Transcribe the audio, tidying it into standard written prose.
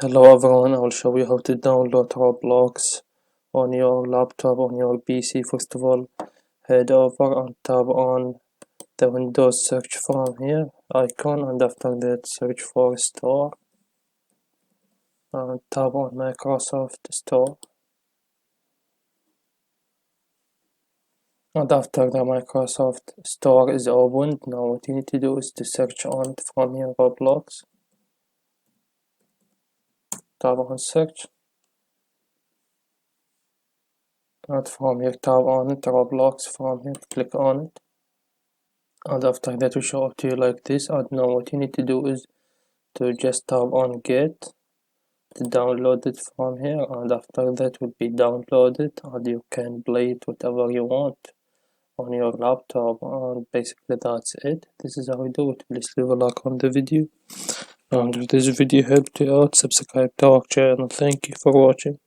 Hello everyone, I will show you how to download Roblox on your laptop, on your PC. First of all, head over and tap on the Windows search from here icon, and after that search for Store and tap on Microsoft Store. And after the Microsoft Store is opened, now what you need to do is to search on it from here, Roblox. Tap on search. And from here tap on it, Roblox, from here click on it. And after that will show up to you like this. And now what you need to do is to just tap on get to download it from here, and after that will be downloaded and you can play it whatever you want on your laptop. And basically that's it. This is how you do it. Please leave a like on the video, and if this video helped you out, subscribe to our channel. Thank you for watching.